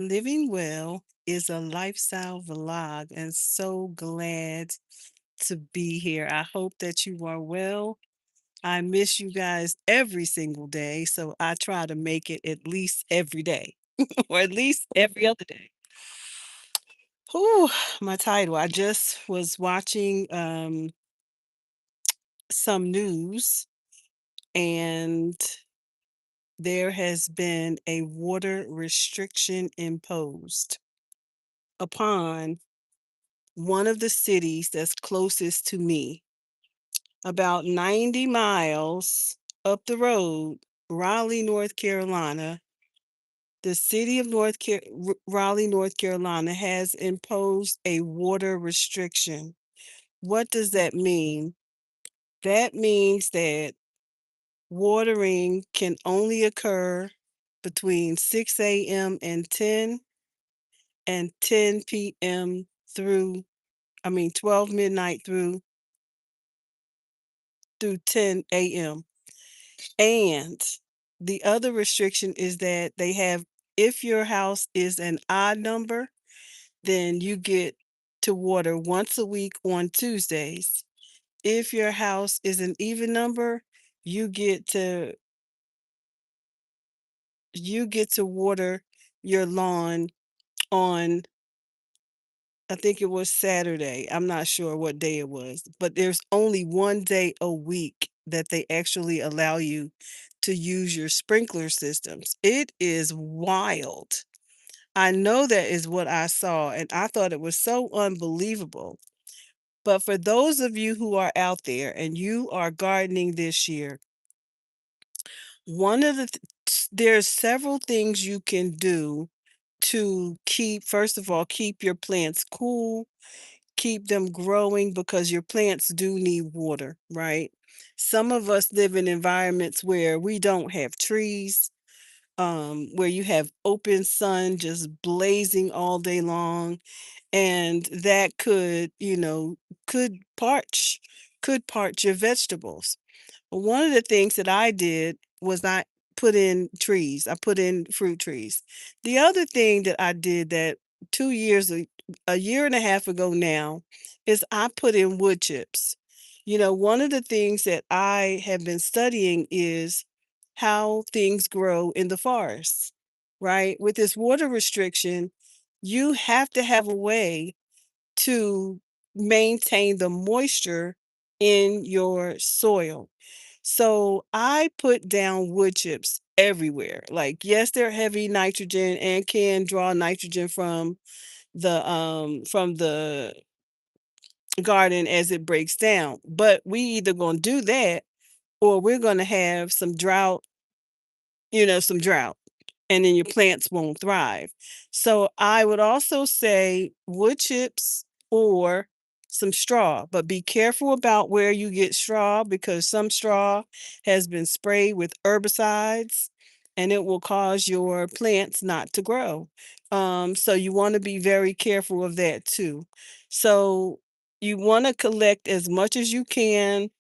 Living Well is a lifestyle vlog, and so glad to be here. I hope that you are well. I miss you guys every single day, so I try to make it at least every day or at least every other day. Whew, my title. I just was watching some news, and there has been a water restriction imposed upon one of the cities that's closest to me, about 90 miles up the road, Raleigh, North Carolina. The city of Raleigh, North Carolina has imposed a water restriction. What does that mean? That means that watering can only occur between 6 a.m. and 10 p.m. through, 12 midnight through 10 a.m. And the other restriction is that they have, if your house is an odd number, then you get to water once a week on Tuesdays. If your house is an even number, you get to water your lawn on, I think it was Saturday. I'm not sure what day it was, but there's only one day a week that they actually allow you to use your sprinkler systems. It is wild. I know that is what I saw, and I thought it was so unbelievable. But for those of you who are out there and you are gardening this year, one of the there's several things you can do to keep, first of all, keep your plants cool, keep them growing, because your plants do need water, right? Some of us live in environments where we don't have trees, where you have open sun just blazing all day long, and that could parch your vegetables. One of the things that I did was I put in trees. I put in fruit trees. The other thing that I did that 2 years, a year and a half ago now, is I put in wood chips. One of the things that I have been studying is how things grow in the forest, right? With this water restriction, you have to have a way to maintain the moisture in your soil. So I put down wood chips everywhere. Like, yes, they're heavy nitrogen and can draw nitrogen from the garden as it breaks down. But we either gonna do that, or we're gonna have some drought, and then your plants won't thrive. So I would also say wood chips or some straw, but be careful about where you get straw, because some straw has been sprayed with herbicides and it will cause your plants not to grow. So you want to be very careful of that too. So you want to collect as much as you can.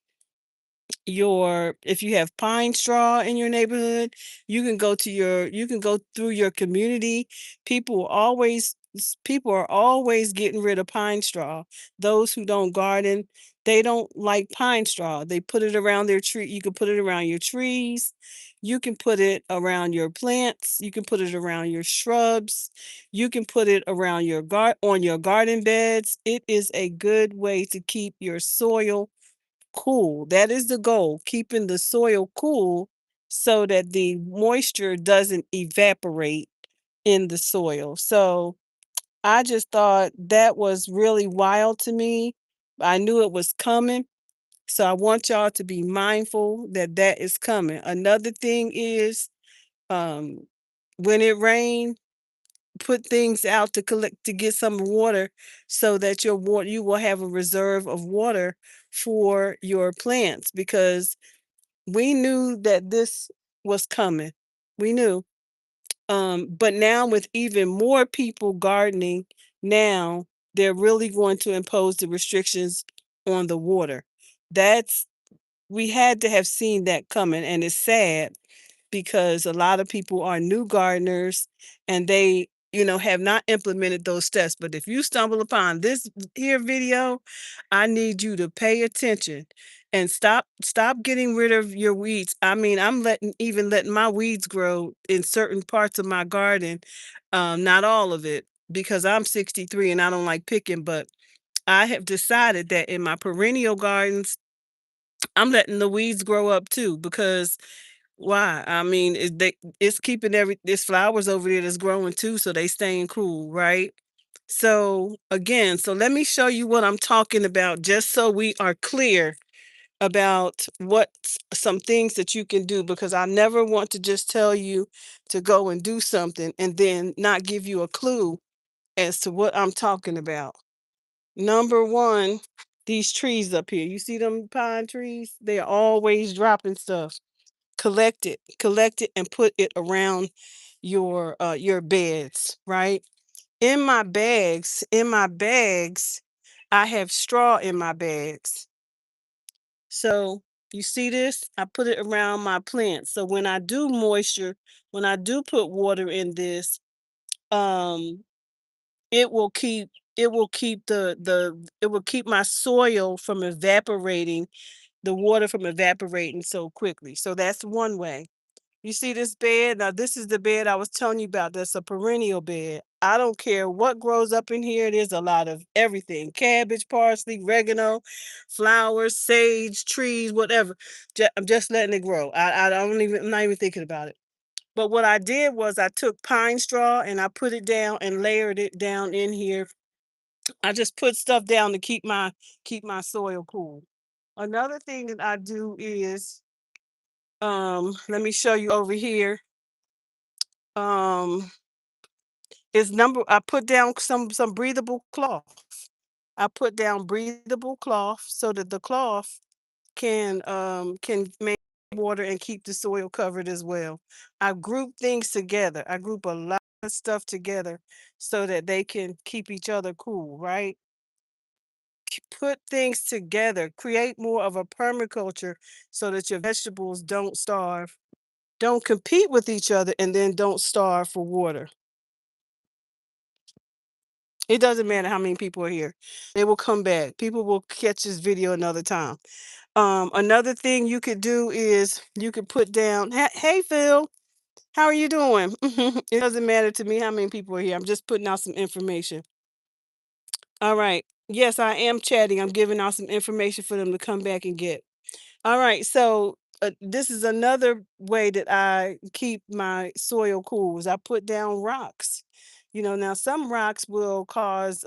If you have pine straw in your neighborhood, you can go through your community. People are always getting rid of pine straw. Those who don't garden, they don't like pine straw. They put it around their tree. You can put it around your trees, you can put it around your plants, you can put it around your shrubs, you can put it around on your garden beds. It is a good way to keep your soil cool. That is the goal, keeping the soil cool so that the moisture doesn't evaporate in the soil. So I just thought that was really wild to me. I knew it was coming. So I want y'all to be mindful that that is coming. Another thing is, um, when it rains, put things out to get some water, so that you will have a reserve of water for your plants, because we knew that this was coming. We knew. But now with even more people gardening, now they're really going to impose the restrictions on the water. That's We had to have seen that coming, and it's sad because a lot of people are new gardeners, and have not implemented those steps. But if you stumble upon this here video, I need you to pay attention and stop getting rid of your weeds. I mean, I'm letting my weeds grow in certain parts of my garden, not all of it, because I'm 63 and I don't like picking, but I have decided that in my perennial gardens, I'm letting the weeds grow up too, because why? I mean, it's keeping there's flowers over there that's growing too, so they staying cool, right? So again, so let me show you what I'm talking about, just so we are clear about what some things that you can do, because I never want to just tell you to go and do something and then not give you a clue as to what I'm talking about. Number one, these trees up here. You see them pine trees? They're always dropping stuff. Collect it and put it around your beds, right? In my bags, I have straw in my bags. So you see this? I put it around my plants. So when I do put water in this, um, it will keep it will keep my soil from evaporating, the water from evaporating so quickly. So that's one way. You see this bed? Now, this is the bed I was telling you about. That's a perennial bed. I don't care what grows up in here. There's a lot of everything: cabbage, parsley, oregano, flowers, sage, trees, whatever. I'm just letting it grow. I'm not even thinking about it. But what I did was I took pine straw and I put it down and layered it down in here. I just put stuff down to keep my soil cool. Another thing that I do is, let me show you over here. Um, is number I put down some breathable cloth. I put down breathable cloth so that the cloth can make water and keep the soil covered as well. I group things together. I group a lot of stuff together so that they can keep each other cool, right? Put things together, create more of a permaculture so that your vegetables don't starve, don't compete with each other, and then don't starve for water. It doesn't matter how many people are here. They will come back. People will catch this video another time. Another thing you could do is you could put down, hey Phil, how are you doing? It doesn't matter to me how many people are here. I'm just putting out some information. All right. Yes, I am chatting. I'm giving out some information for them to come back and get. All right, so this is another way that I keep my soil cool is I put down rocks. Now some rocks will cause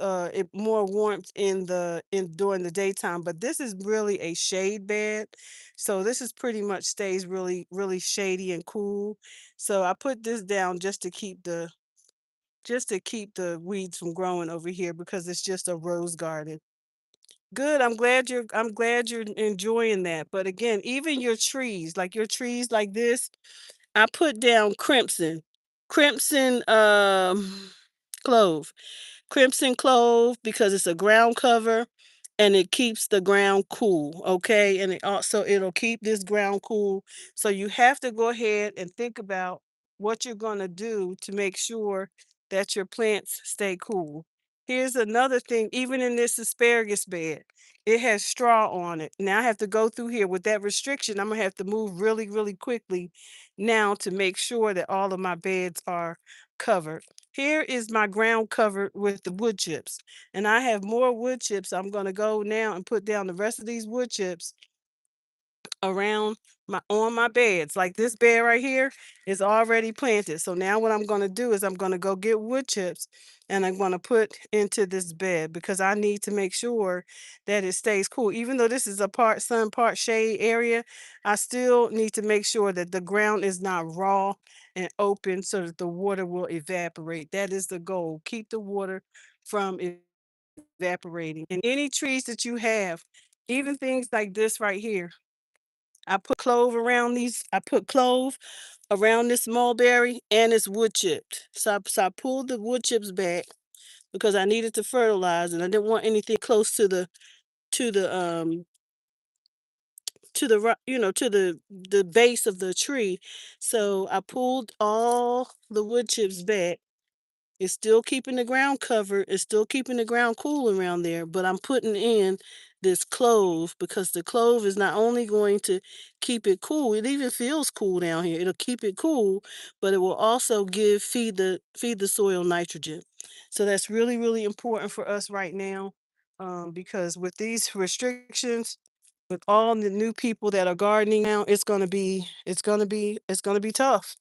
more warmth in during the daytime, but this is really a shade bed. So this is pretty much stays really, really shady and cool. So I put this down just to keep the weeds from growing over here, because it's just a rose garden. Good. I'm glad you're enjoying that. But again, even your trees like this, I put down crimson clove. Crimson clove, because it's a ground cover and it keeps the ground cool, okay? And it'll keep this ground cool. So you have to go ahead and think about what you're going to do to make sure that your plants stay cool. Here's another thing, even in this asparagus bed, it has straw on it. Now I have to go through here with that restriction. I'm going to have to move really, really quickly now to make sure that all of my beds are covered. Here is my ground covered with the wood chips, and I have more wood chips. I'm going to go now and put down the rest of these wood chips around my beds. Like this bed right here is already planted. So now what I'm going to do is I'm going to go get wood chips and I'm going to put into this bed, because I need to make sure that it stays cool. Even though this is a part sun, part shade area, I still need to make sure that the ground is not raw and open so that the water will evaporate. That is the goal. Keep the water from evaporating. And any trees that you have, even things like this right here, I put clove around this mulberry, and it's wood chipped. So I pulled the wood chips back because I needed to fertilize, and I didn't want anything close to the to the base of the tree. So I pulled all the wood chips back. It's still keeping the ground covered. It's still keeping the ground cool around there, but I'm putting in this clove because the clove is not only going to keep it cool, it even feels cool down here. It'll keep it cool, but it will also feed the soil nitrogen. So that's really, really important for us right now, because with these restrictions, with all the new people that are gardening now, it's gonna be tough.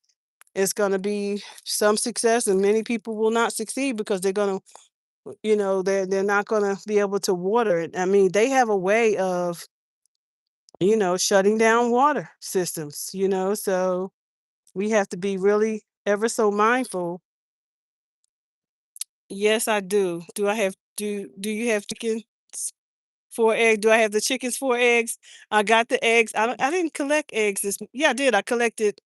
It's gonna be some success, and many people will not succeed because they're gonna, they're not gonna be able to water it. I mean, they have a way of, shutting down water systems. So we have to be really ever so mindful. Yes, I do. Do you have chickens? 4 eggs. Do I have the chickens 4 eggs? I got the eggs. I didn't collect eggs yeah, I did. I collected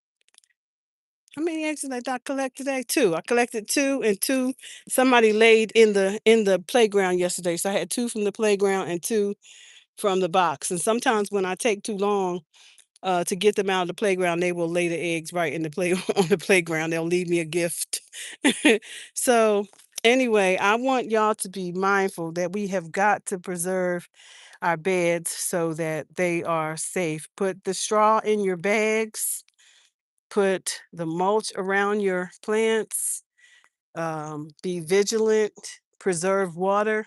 how many eggs did I collect today? 2. I collected 2 and 2 somebody laid in the playground yesterday. So I had 2 from the playground and 2 from the box. And sometimes when I take too long to get them out of the playground, they will lay the eggs right in the play on the playground. They'll leave me a gift. So anyway, I want y'all to be mindful that we have got to preserve our beds so that they are safe. Put the straw in your bags, put the mulch around your plants, be vigilant, preserve water,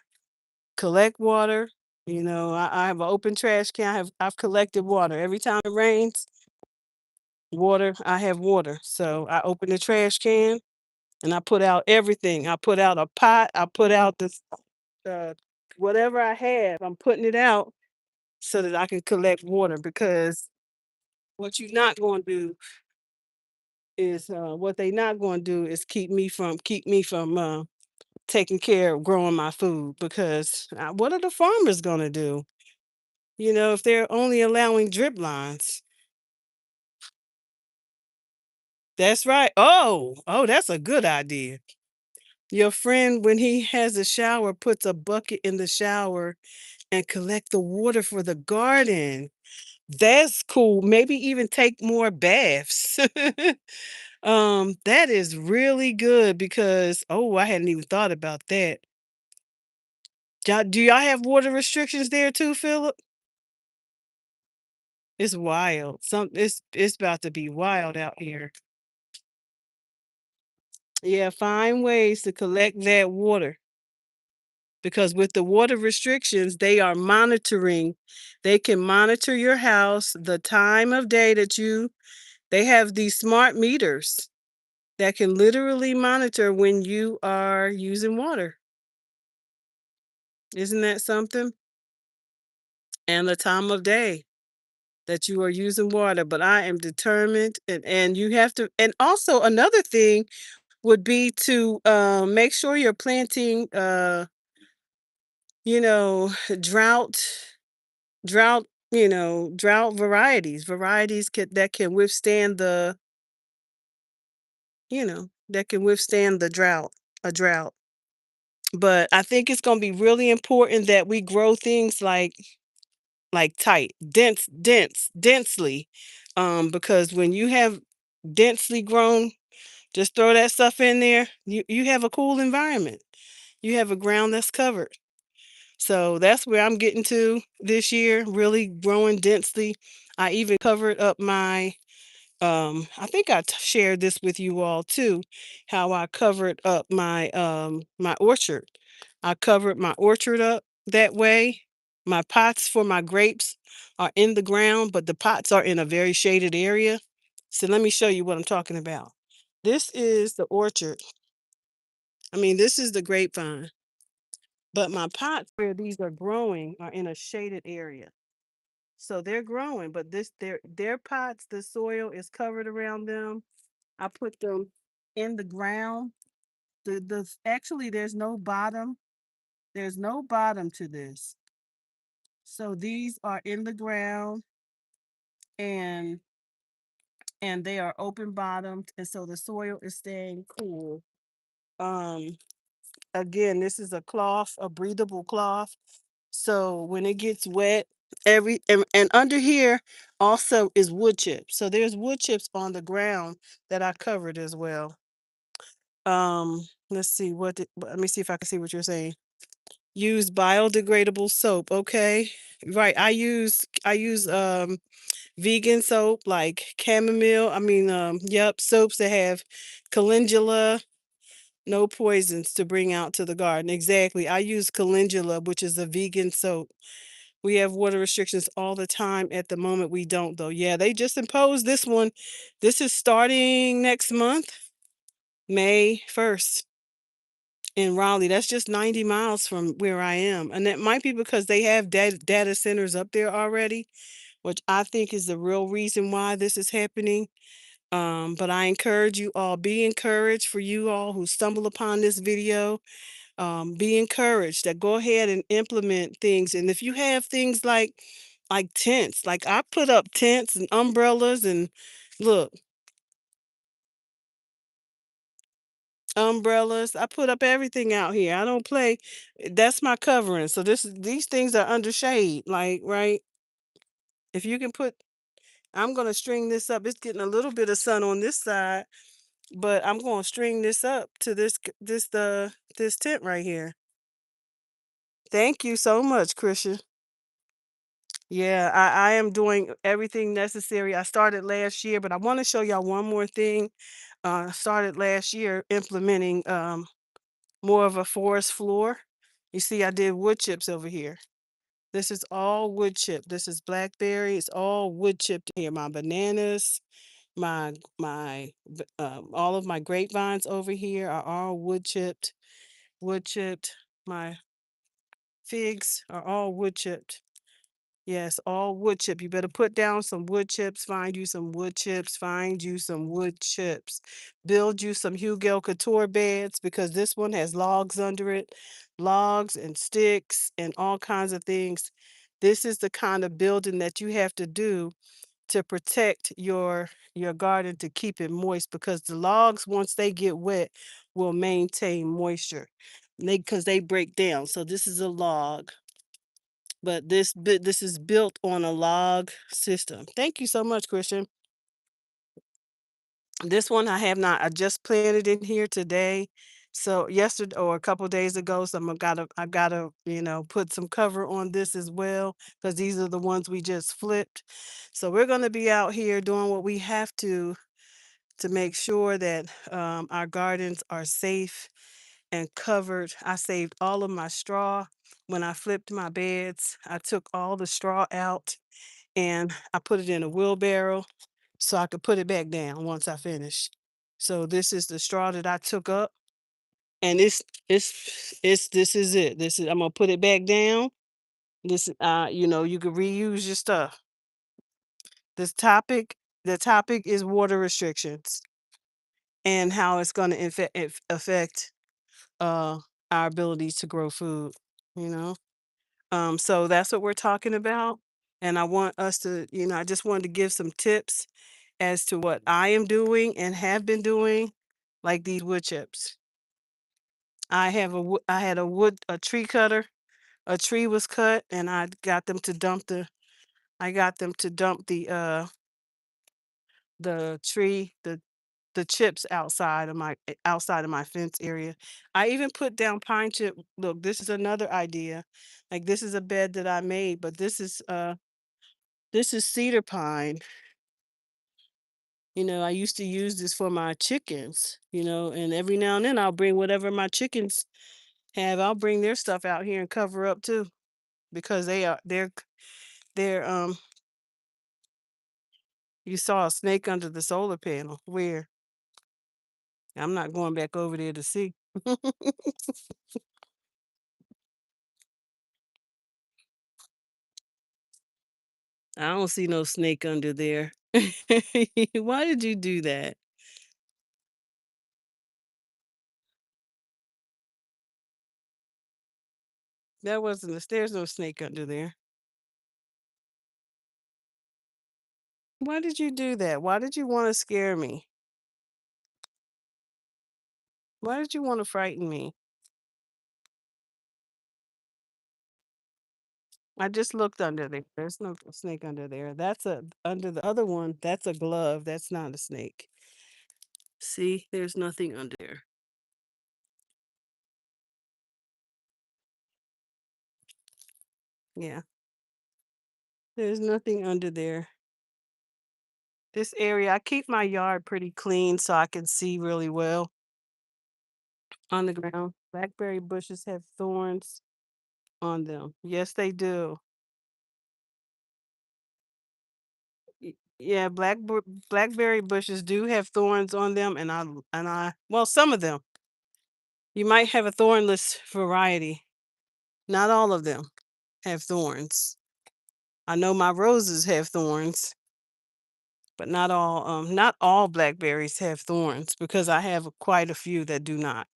collect water. I have an open trash can. I've collected water. Every time it rains, I have water. So I open the trash can and I put out everything. I put out a pot, I put out this uh whatever I have, I'm putting it out so that I can collect water because what you're not going to do is what they not going to do is keep me from taking care of growing my food because what are the farmers going to do? If they're only allowing drip lines. That's right. Oh, that's a good idea. Your friend, when he has a shower, puts a bucket in the shower and collect the water for the garden. That's cool. Maybe even take more baths. That is really good because I hadn't even thought about that. Do y'all have water restrictions there too, Philip? It's wild. It's about to be wild out here. Yeah, find ways to collect that water because with the water restrictions, they can monitor your house, the time of day they have these smart meters that can literally monitor when you are using water. Isn't that something? And the time of day that you are using water. But I am determined, and you have to. And also, another thing would be to make sure you're planting, you know, drought, drought varieties that can withstand the drought. But I think it's going to be really important that we grow things like tight, densely, because when you have densely grown, just throw that stuff in there. You have a cool environment. You have a ground that's covered. So that's where I'm getting to this year, really growing densely. I even covered up I think shared this with you all too, how I covered up my orchard. I covered my orchard up that way. My pots for my grapes are in the ground, but the pots are in a very shaded area. So let me show you what I'm talking about. This is the orchard. I mean, this is the grapevine, but my pots where these are growing are in a shaded area. So they're growing, but their pots, the soil is covered around them. I put them in the ground. Actually there's no bottom. There's no bottom to this. So these are in the ground and they are open bottomed and so the soil is staying cool. Um Again, this is a breathable cloth. So when it gets wet, and under here also is wood chips. So there's wood chips on the ground that I covered as well. Let's see let me see if I can see what you're saying. Use biodegradable soap. Okay. Right. I use vegan soap like chamomile. Yep, soaps that have calendula, no poisons to bring out to the garden. Exactly. I use calendula, which is a vegan soap. We have water restrictions all the time. At the moment, we don't, though. Yeah, they just imposed this one. This is starting next month, May 1st in Raleigh. That's just 90 miles from where I am. And that might be because they have data centers up there already, which I think is the real reason why this is happening. But I encourage you all, be encouraged for you all who stumble upon this video. Be encouraged that go ahead and implement things. And if you have things like tents, like I put up tents and umbrellas and look, umbrellas. I put up everything out here. I don't play. That's my covering. So these things are under shade. Like, right? If you can put I'm gonna string this up. It's getting a little bit of sun on this side, but I'm gonna string this up to this tent right here. Thank you so much, Christian. Yeah, I am doing everything necessary. I started last year, but I want to show y'all one more thing. I started last year implementing more of a forest floor. You see, I did wood chips over here. This is all wood chip. This is blackberry. It's all wood chipped here. My bananas, all of my grapevines over here are all wood chipped. Wood chipped. My figs are all wood chipped. Yes, all wood chip. You better put down some wood chips. Find you some wood chips. Find you some wood chips. Build you some Hugel Couture beds because this one has logs under it, logs and sticks and all kinds of things. This is the kind of building that you have to do to protect your garden to keep it moist because the logs once they get wet will maintain moisture. Because they break down. So this is a log, but this is built on a log system. Thank you so much, Christian. This one I have not. I just planted in here today. So yesterday or a couple days ago, so I gotta put some cover on this as well because these are the ones we just flipped. So we're gonna be out here doing what we have to make sure that our gardens are safe and covered. I saved all of my straw when I flipped my beds. I took all the straw out and I put it in a wheelbarrow so I could put it back down once I finish. So this is the straw that I took up and it's this is it. This is I'm gonna put it back down. You could reuse your stuff. This topic, the topic is water restrictions and how it's gonna affect uh our ability to grow food, you know. So that's what we're talking about. And I want us to, I just wanted to give some tips as to what I am doing and have been doing, like these wood chips. I had a tree cutter. A tree was cut, and I got them to dump the tree, the chips outside of my fence area. I even put down pine chip. Look, this is another idea. Like this is a bed that I made, but this is cedar pine. I used to use this for my chickens, and every now and then I'll bring whatever my chickens have, I'll bring their stuff out here and cover up too because they're you saw a snake under the solar panel. Where? I'm not going back over there to see. I don't see no snake under there. Why did you do that? That wasn't there's no snake under there. Why did you do that? Why did you want to scare me? Why did you want to frighten me? I just looked under there. There's no snake under there. That's under the other one. That's a glove. That's not a snake. See, there's nothing under there. Yeah, there's nothing under there. This area, I keep my yard pretty clean so I can see really well on the ground. Blackberry bushes have thorns on them. Yes, they do. Yeah, blackberry bushes do have thorns on them, and well, some of them. You might have a thornless variety. Not all of them have thorns. I know my roses have thorns, but not all blackberries have thorns because I have quite a few that do not.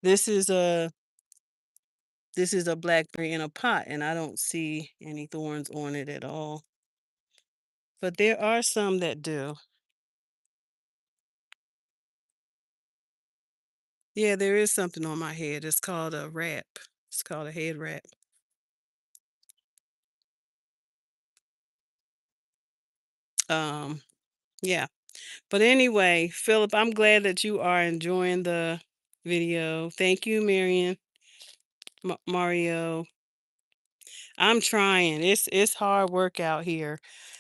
This is a this is a blackberry in a pot, and I don't see any thorns on it at all. But there are some that do. Yeah, there is something on my head. It's called a wrap. It's called a head wrap. Um, yeah. But anyway, Philip, I'm glad that you are enjoying the video. Thank you, Marion, Mario. I'm trying. It's hard work out here,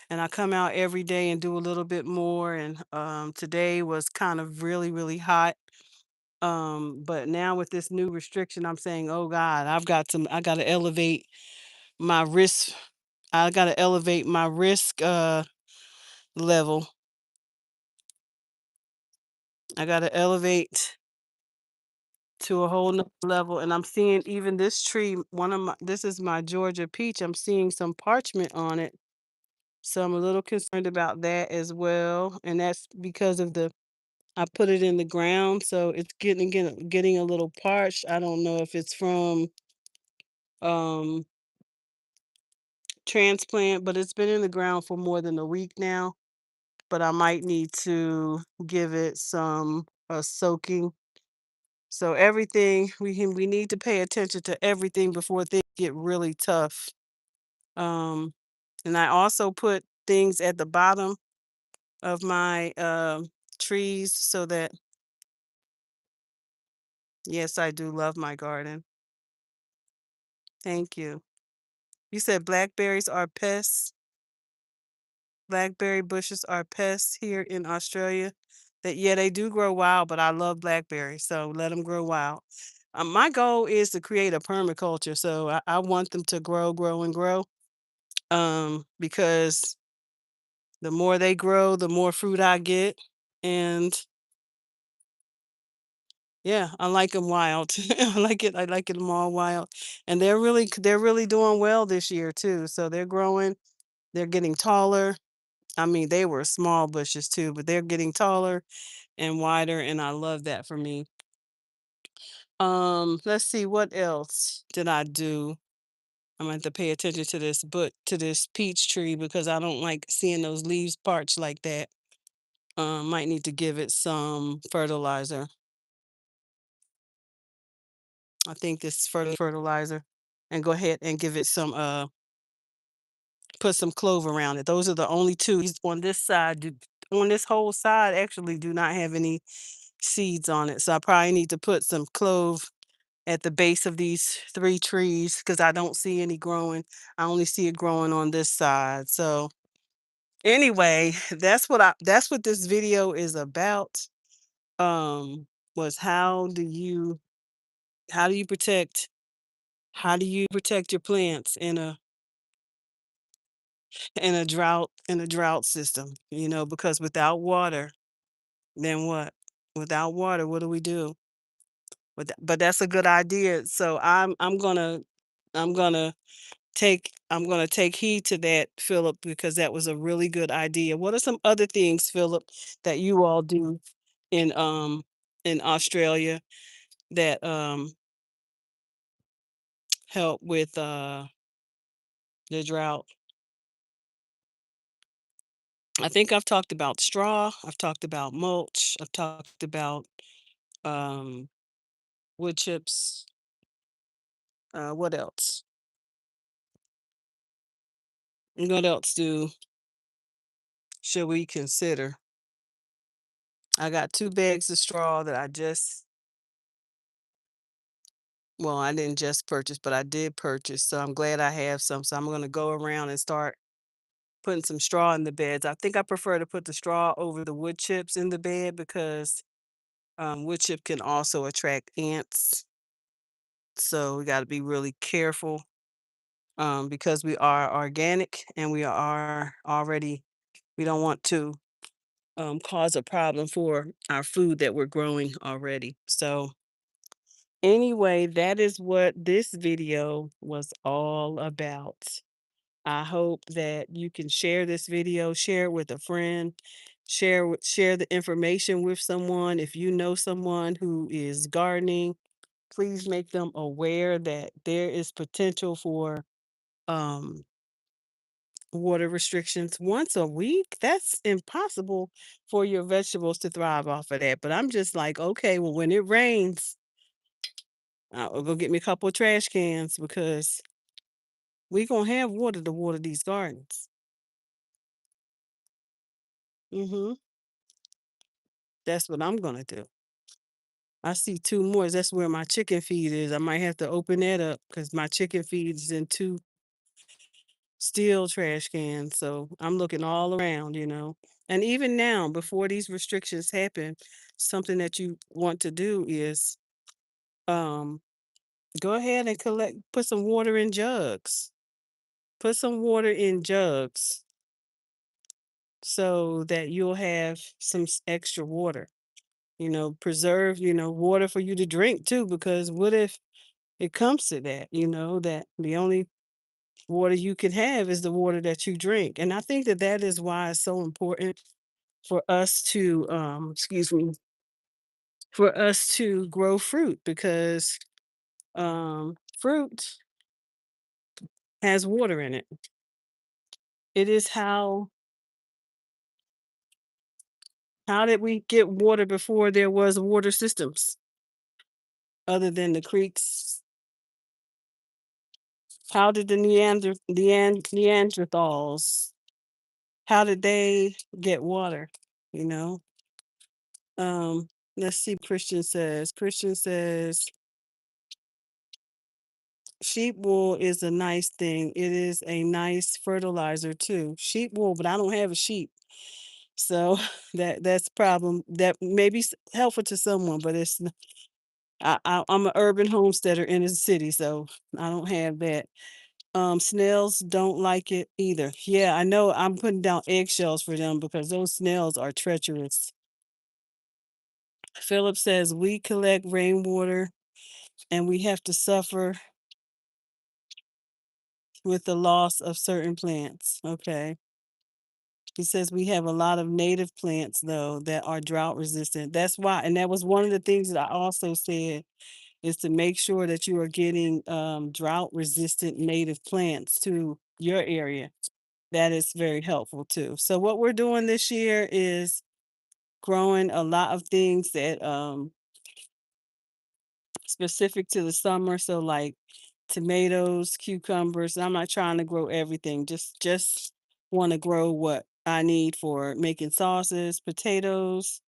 and I come out every day and do a little bit more. And today was kind of really hot. But now with this new restriction, I'm saying, oh God, I got to elevate my risk. I got to elevate my risk level. I got to elevate to a whole nother level. And I'm seeing even this tree, this is my Georgia peach. I'm seeing some parchment on it. So I'm a little concerned about that as well. And that's because I put it in the ground. So it's getting a little parched. I don't know if it's from um, transplant, but it's been in the ground for more than a week now. But I might need to give it some soaking. So everything we need to pay attention to everything before things get really tough. Um, and I also put things at the bottom of my trees so that yes, I do love my garden. Thank you. You said blackberries are pests. Blackberry bushes are pests here in Australia. That yeah, they do grow wild, but I love blackberries, so let them grow wild. My goal is to create a permaculture, so I want them to grow and grow. Because the more they grow, the more fruit I get, and yeah, I like them wild. I like it. I like them all wild, and they're really doing well this year too. So they're growing. They're getting taller. I mean, they were small bushes too, but they're getting taller and wider, and I love that for me. Let's see, what else did I do? I'm going to have to pay attention to this peach tree because I don't like seeing those leaves parched like that. Might need to give it some fertilizer. I think this is fertilizer, and go ahead and give it some put some clove around it. Those are the only two on this side. On this whole side, actually, do not have any seeds on it. So I probably need to put some clove at the base of these three trees because I don't see any growing. I only see it growing on this side. So anyway, that's what this video is about. Was how do you protect your plants in a drought system, because without water, then what? Without water, what do we do? But that's a good idea. So I'm gonna take heed to that, Philip, because that was a really good idea. What are some other things, Philip, that you all do in Australia that help with the drought? I think I've talked about straw, I've talked about mulch, I've talked about um wood chips. What else? What else do should we consider? I got 2 bags of straw that I just Well, I didn't just purchase, but I did purchase, so I'm glad I have some. So I'm gonna go around and start putting some straw in the beds. I think I prefer to put the straw over the wood chips in the bed because wood chip can also attract ants. So we got to be really careful because we are organic and we are already, we don't want to cause a problem for our food that we're growing already. So, anyway, that is what this video was all about. I hope that you can share this video, share it with a friend, share the information with someone. If you know someone who is gardening, please make them aware that there is potential for um water restrictions once a week. That's impossible for your vegetables to thrive off of that. But I'm just like, okay, well, when it rains, I'll go get me a couple of trash cans because we gonna have water to water these gardens. Hmm. That's what I'm gonna do. I see two more. That's where my chicken feed is. I might have to open that up because my chicken feed is in two steel trash cans. So I'm looking all around. And even now, before these restrictions happen, something that you want to do is um go ahead and put some water in jugs. Put some water in jugs so that you'll have some extra water. Preserve, water for you to drink too, because what if it comes to that, that the only water you can have is the water that you drink. And I think that that is why it's so important for us to, excuse me, for us to grow fruit because fruit has water in it. It is how did we get water before there was water systems other than the creeks? How did the Neanderthals, how did they get water? You know? Um, let's see, Christian says sheep wool is a nice thing. It is a nice fertilizer too. Sheep wool, but I don't have a sheep. So that's a problem. That may be helpful to someone, but I'm an urban homesteader in the city, so I don't have that. Snails don't like it either. Yeah, I know I'm putting down eggshells for them because those snails are treacherous. Philip says we collect rainwater and we have to suffer with the loss of certain plants. Okay. He says we have a lot of native plants though that are drought resistant. That's why, and that was one of the things that I also said is to make sure that you are getting drought resistant native plants to your area. That is very helpful too. So what we're doing this year is growing a lot of things that specific to the summer. So like tomatoes, cucumbers. I'm not trying to grow everything. Just want to grow what I need for making sauces, potatoes,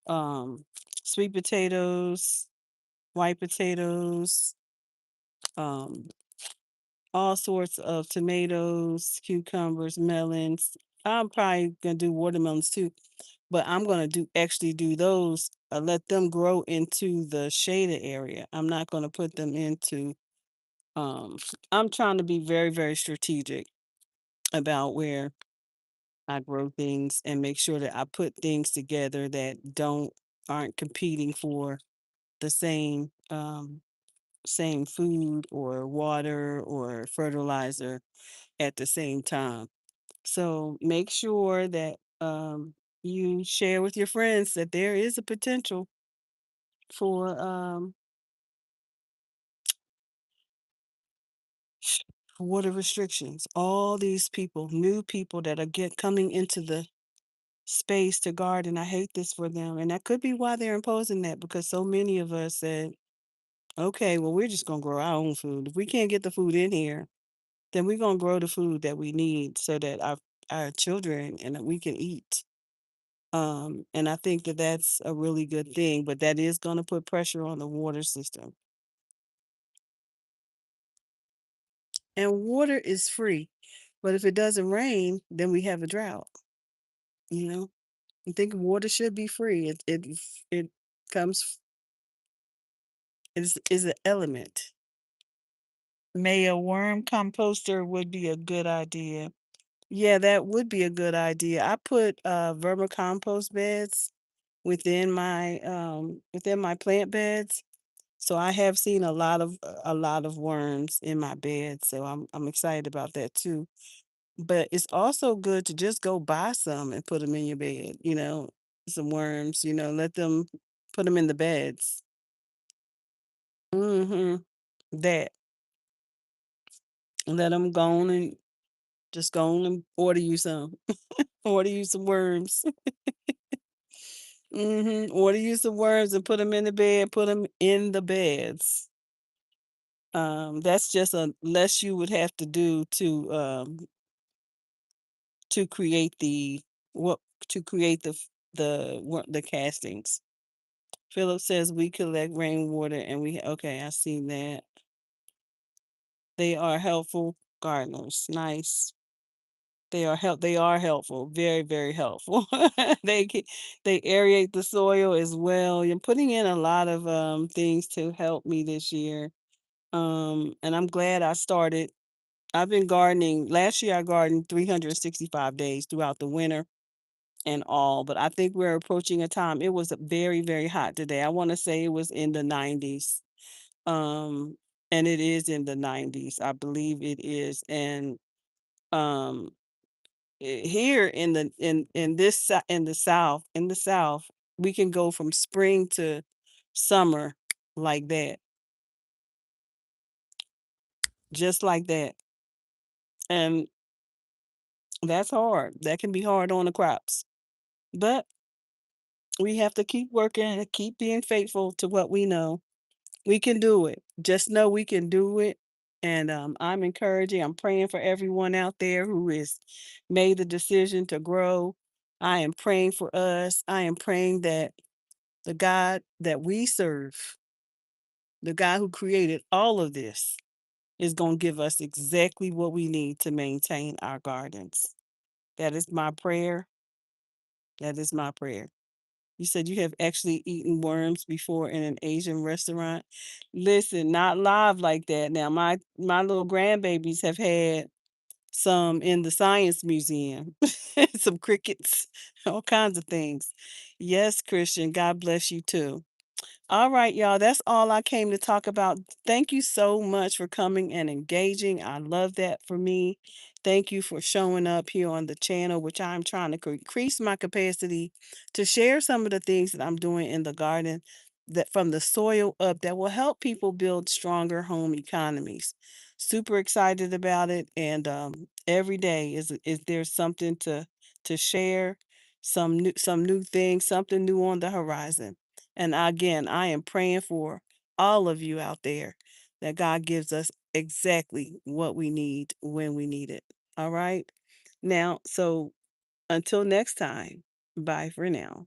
um, sweet potatoes, white potatoes, um, all sorts of tomatoes, cucumbers, melons. I'm probably gonna do watermelons too, but I'm gonna actually do those. Let them grow into the shaded area. I'm not gonna put them into. Um, I'm trying to be very, very strategic about where I grow things and make sure that I put things together that aren't competing for the same food or water or fertilizer at the same time. So make sure that you share with your friends that there is a potential for water restrictions. All these people, new people that are get coming into the space to garden. I hate this for them. And that could be why they're imposing that because so many of us said, okay, well, we're just going to grow our own food. If we can't get the food in here, then we're going to grow the food that we need so that our children and that we can eat. And I think that that's a really good thing, but that is going to put pressure on the water system. and water is free. But if it doesn't rain, then we have a drought, you know? I think water should be free. It comes is an element. May a worm composter would be a good idea. Yeah, that would be a good idea. I put vermicompost beds within my plant beds. So I have seen a lot of worms in my bed. So I'm excited about that too. But it's also good to just go buy some and put them in your bed, some worms, let them put them in the beds. Mhm. That. Let them go on and just go on and order you some. Order you some worms. Mhm. Order you some worms and put them in the bed, put them in the beds. That's just a less you would have to do to create what to create the castings. Philip says we collect rainwater and we okay, I seen that. They are helpful gardeners. Nice. They are helpful. Very, very helpful. They ke- they aerate the soil as well. You're putting in a lot of things to help me this year. And I'm glad I started. I've been gardening. Last year I gardened 365 days throughout the winter and all, but I think we're approaching a time. It was very, very hot today. I want to say it was in the 90s. Um, and it is in the 90s. I believe it is. And um here in the South, we can go from spring to summer like that, just like that. And that's hard. That can be hard on the crops. But we have to keep working and keep being faithful to what we know. We can do it. Just know we can do it. And I'm encouraging, I'm praying for everyone out there who has made the decision to grow. I am praying for us. I am praying that the God that we serve, the God who created all of this, is going to give us exactly what we need to maintain our gardens. That is my prayer. That is my prayer. You said you have actually eaten worms before in an Asian restaurant. Listen, not live like that. Now, my little grandbabies have had some in the science museum, some crickets, all kinds of things. Yes, Christian, God bless you too. All right, y'all. That's all I came to talk about. Thank you so much for coming and engaging. I love that for me. Thank you for showing up here on the channel, which I'm trying to increase my capacity to share some of the things that I'm doing in the garden that from the soil up that will help people build stronger home economies. Super excited about it. And every day is there something to share, some new things, something new on the horizon. And again, I am praying for all of you out there that God gives us exactly what we need when we need it. All right. Now, so until next time, bye for now.